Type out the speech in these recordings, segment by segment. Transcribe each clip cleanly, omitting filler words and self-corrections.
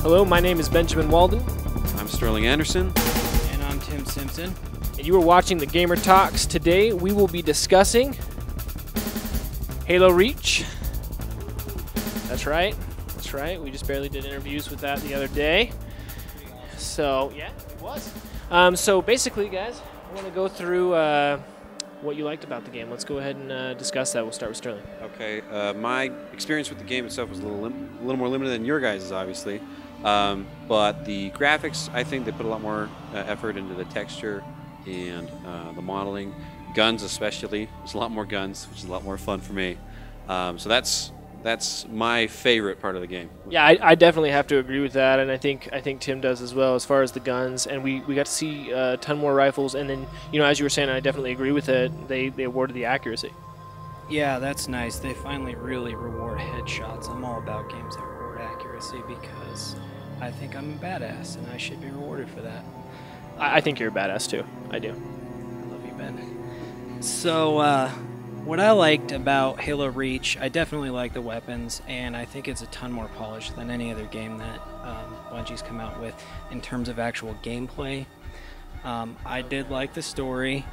Hello, my name is Benjamin Walden. I'm Sterling Anderson. And I'm Tim Simpson. And you are watching the Gamer Talks. Today we will be discussing Halo Reach. That's right. That's right. We just barely did interviews with that the other day. So, yeah, it was. So basically, guys, I want to go through what you liked about the game. Let's go ahead and discuss that. We'll start with Sterling. Okay, my experience with the game itself was a little more limited than your guys', obviously. But the graphics, I think they put a lot more effort into the texture and the modeling. Guns especially. There's a lot more guns, which is a lot more fun for me. So that's my favorite part of the game. Yeah, I definitely have to agree with that, and I think Tim does as well as far as the guns. And we got to see a ton more rifles, and then, you know, as you were saying, I definitely agree with it. They awarded the accuracy. Yeah, that's nice. They finally really reward headshots. I'm all about games that reward accuracy because I think I'm a badass, and I should be rewarded for that. I think you're a badass too. I do. I love you, Ben. So, what I liked about Halo Reach, I definitely like the weapons, and I think it's a ton more polished than any other game that Bungie's come out with in terms of actual gameplay. I did like the story.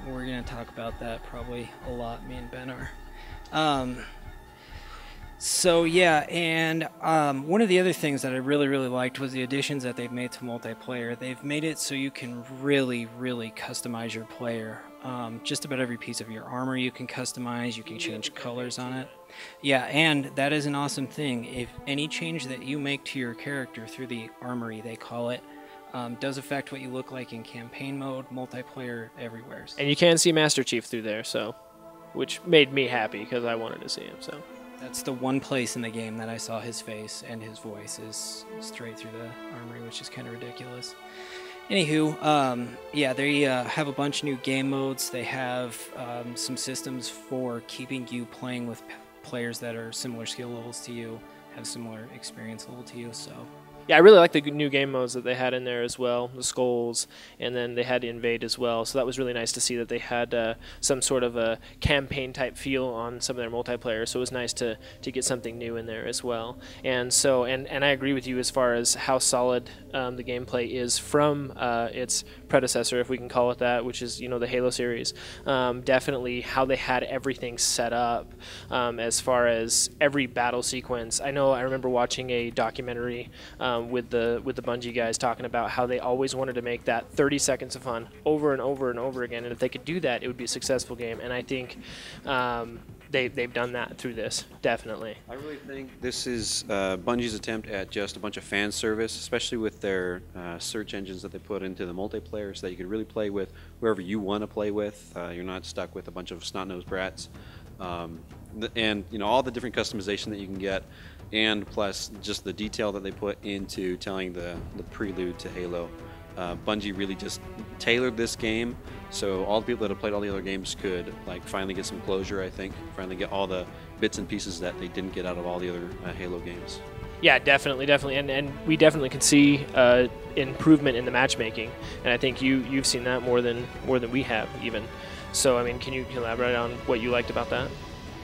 We're going to talk about that probably a lot, me and Ben are. So yeah, and one of the other things that I really liked was the additions that they've made to multiplayer. They've made it so you can really customize your player. Just about every piece of your armor you can customize, you can change colors on it. Yeah, and that is an awesome thing. If any change that you make to your character through the armory, they call it, does affect what you look like in campaign mode, multiplayer, everywhere. And you can see Master Chief through there, so, which made me happy because I wanted to see him. So that's the one place in the game that I saw his face and his voice is straight through the armory, which is kind of ridiculous. Anywho, yeah, they have a bunch of new game modes. They have some systems for keeping you playing with players that are similar skill levels to you, have similar experience level to you, so. Yeah, I really like the new game modes that they had in there as well, the skulls, and then they had Invade as well. So that was really nice to see that they had some sort of a campaign-type feel on some of their multiplayer. So it was nice to get something new in there as well. And so, and I agree with you as far as how solid the gameplay is from its predecessor, if we can call it that, which is, you know, the Halo series. Definitely how they had everything set up as far as every battle sequence. I remember watching a documentary with the Bungie guys talking about how they always wanted to make that 30 seconds of fun over and over and over again, and if they could do that, it would be a successful game. And I think they've done that through this, definitely. I really think this is Bungie's attempt at just a bunch of fan service, especially with their search engines that they put into the multiplayer, so that you can really play with whoever you want to play with. You're not stuck with a bunch of snot-nosed brats. And you know, all the different customization that you can get, and plus just the detail that they put into telling the prelude to Halo. Bungie really just tailored this game so all the people that have played all the other games could like finally get some closure. I think finally get all the bits and pieces that they didn't get out of all the other Halo games. Yeah, definitely, and we definitely can see improvement in the matchmaking, and I think you've seen that more than we have even. So I mean, can you elaborate on what you liked about that?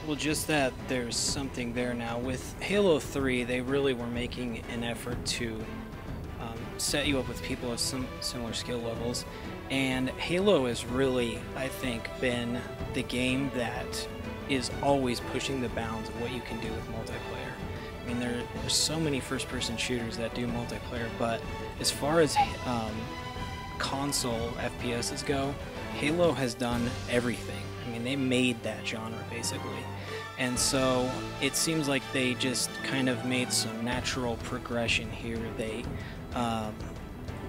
Well, just that there's something there now. With Halo 3, they really were making an effort to set you up with people of similar skill levels. And Halo has really, I think, been the game that is always pushing the bounds of what you can do with multiplayer. I mean, there's so many first-person shooters that do multiplayer, but as far as console FPSs go, Halo has done everything. I mean, they made that genre, basically. And so it seems like they just kind of made some natural progression here. They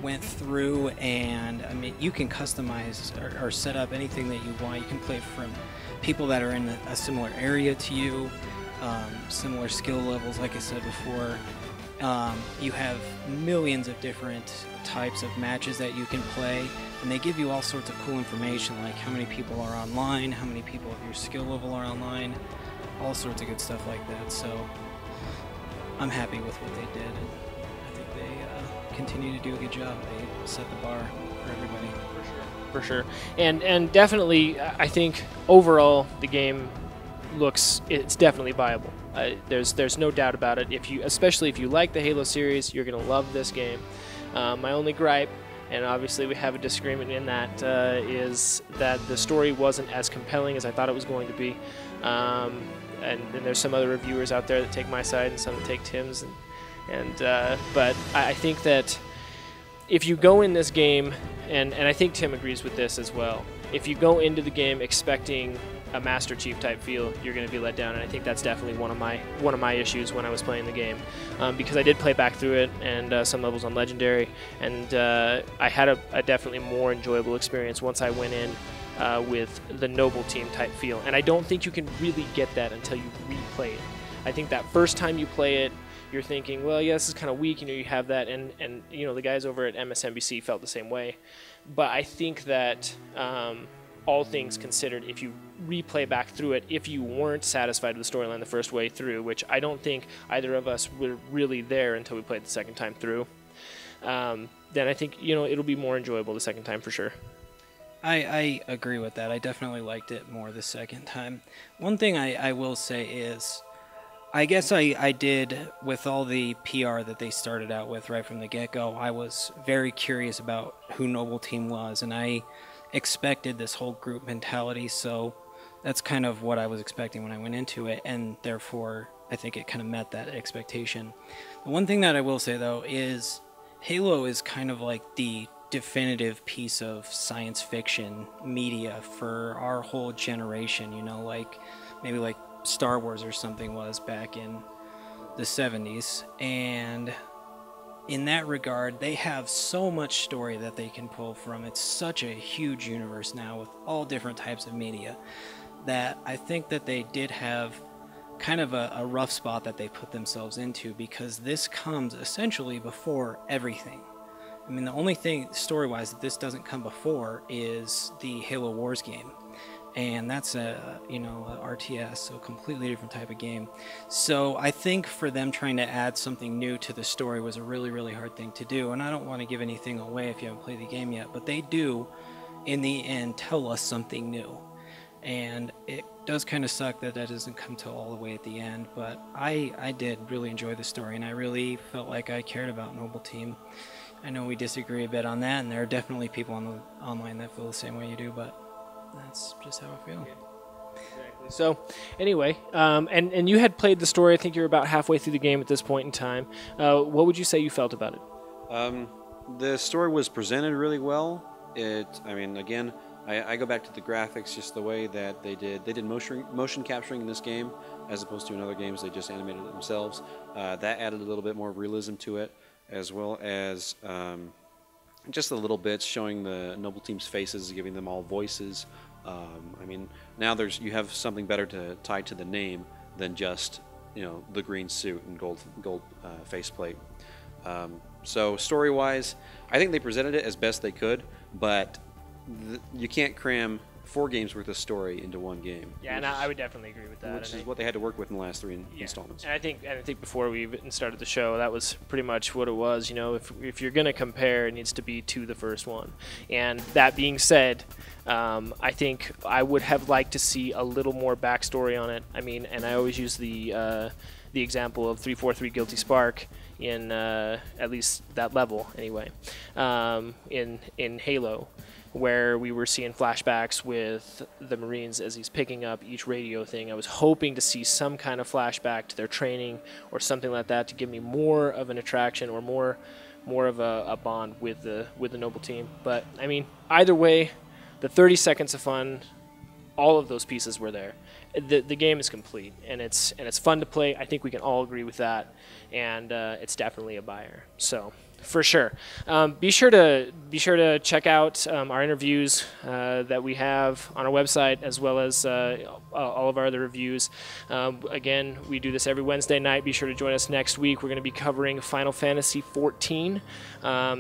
went through and, I mean, you can customize or set up anything that you want. You can play from people that are in a similar area to you, similar skill levels, like I said before. You have millions of different types of matches that you can play, and they give you all sorts of cool information, like how many people are online, how many people of your skill level are online, all sorts of good stuff like that. So I'm happy with what they did, and I think they continue to do a good job. They set the bar for everybody. For sure. And definitely, I think overall the game it's definitely viable. There's no doubt about it. Especially if you like the Halo series, you're gonna love this game. My only gripe, and obviously we have a disagreement in that, is that the story wasn't as compelling as I thought it was going to be. And there's some other reviewers out there that take my side and some that take Tim's. But I think that if you go in this game, and I think Tim agrees with this as well, if you go into the game expecting a Master Chief type feel, you're going to be let down, and I think that's definitely one of my issues when I was playing the game, because I did play back through it and some levels on Legendary, and I had a definitely more enjoyable experience once I went in with the Noble Team type feel, and I don't think you can really get that until you replay it. I think that first time you play it, you're thinking, well, yeah, this is kind of weak, you have that, and the guys over at MSNBC felt the same way, but I think that all things considered, if you replay back through it, if you weren't satisfied with the storyline the first way through, which I don't think either of us were really there until we played the second time through, then I think it'll be more enjoyable the second time for sure. I agree with that. I definitely liked it more the second time. One thing I will say is, I guess I did, with all the PR that they started out with right from the get-go, I was very curious about who Noble Team was, and I expected this whole group mentality, so that's kind of what I was expecting when I went into it, and therefore I think it kind of met that expectation. The one thing that I will say, though, is Halo is kind of like the definitive piece of science fiction media for our whole generation, like maybe like Star Wars or something was back in the 70s, and in that regard, they have so much story that they can pull from. It's such a huge universe now with all different types of media that I think that they did have kind of a rough spot that they put themselves into, because this comes essentially before everything. I mean, the only thing story-wise that this doesn't come before is the Halo Wars game. And that's a RTS, so a completely different type of game. So I think for them trying to add something new to the story was a really, really hard thing to do. And I don't want to give anything away if you haven't played the game yet, but they do, in the end, tell us something new. And it does kind of suck that doesn't come till all the way at the end, but I did really enjoy the story, and I really felt like I cared about Noble Team. I know we disagree a bit on that, and there are definitely people online that feel the same way you do, but that's just how I feel. Exactly. So, anyway, and you had played the story. I think you were about halfway through the game at this point in time. What would you say you felt about it? The story was presented really well. Again, I go back to the graphics, just the way that they did motion capturing in this game, as opposed to in other games they just animated it themselves. That added a little bit more realism to it, as well as just the little bits showing the Noble Team's faces, giving them all voices. Now you have something better to tie to the name than just the green suit and gold faceplate. So story-wise, I think they presented it as best they could, but you can't cram 4 games worth of story into one game. Yeah, and I would definitely agree with that. Which is what they had to work with in the last 3 installments. And I think before we even started the show, that was pretty much what it was. If you're going to compare, it needs to be to the first one. And that being said, I think I would have liked to see a little more backstory on it. And I always use the example of 343 Guilty Spark in at least that level anyway, in Halo, where we were seeing flashbacks with the Marines as he's picking up each radio thing. I was hoping to see some kind of flashback to their training or something like that to give me more of an attraction or more of a bond with the Noble Team. But either way, the 30 seconds of fun, all of those pieces were there. The game is complete, and it's fun to play. I think we can all agree with that, and it's definitely a buyer. So for sure, be sure to check out our interviews that we have on our website, as well as all of our other reviews. Again, we do this every Wednesday night. Be sure to join us next week. We're going to be covering Final Fantasy XIV.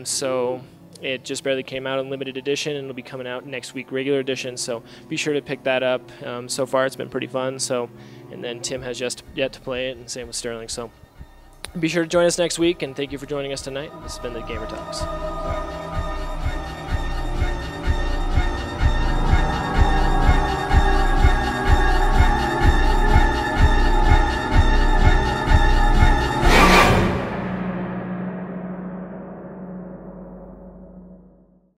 So it just barely came out in limited edition, and it'll be coming out next week, regular edition. So be sure to pick that up. So far, it's been pretty fun. And then Tim has just yet to play it, and same with Sterling. So be sure to join us next week, and thank you for joining us tonight. This has been the Gamer Talks.